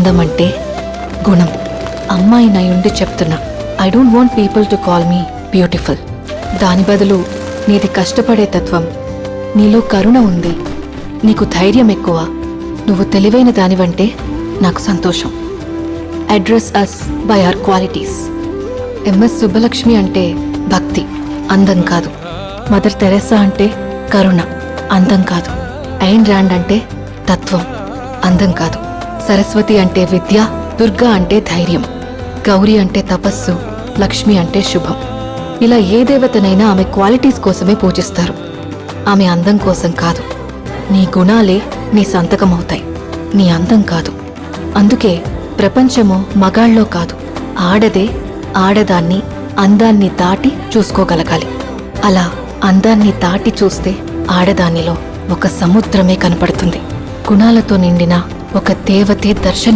అందం అంటే గుణం. అమ్మాయి నయుండి చెప్తున్నా, I don't want people to call me beautiful. దాని బదులు నీది కష్టపడే తత్వం, నీలో కరుణ ఉంది, నీకు ధైర్యం ఎక్కువ, నువ్వు తెలివైన దానివంటే నాకు సంతోషం. Address us by our qualities. MS Subbulakshmi అంటే భక్తి, అందం కాదు. మదర్ తెరెసా అంటే కరుణ, అందం కాదు. ఐన్ ర్యాండ్ అంటే తత్వం, అందం కాదు. సరస్వతి అంటే విద్య, దుర్గా అంటే ధైర్యం, గౌరీ అంటే తపస్సు, లక్ష్మి అంటే శుభం. ఇలా ఏ దేవతనైనా ఆమె క్వాలిటీస్ కోసమే పూజిస్తారు, ఆమె అందం కోసం కాదు. నీ గుణాలే నీ సంతకమవుతాయి, నీ అందం కాదు. అందుకే ప్రపంచము మగాళ్ళలో కాదు, ఆడదే ఆడదాన్ని అందాన్ని దాటి చూసుకోగలగాలి. అలా అందాన్ని దాటి చూస్తే ఆడదానిలో ఒక సముద్రమే కనపడుతుంది. గుణాలతో నిండిన ఒక దేవతే దర్శనం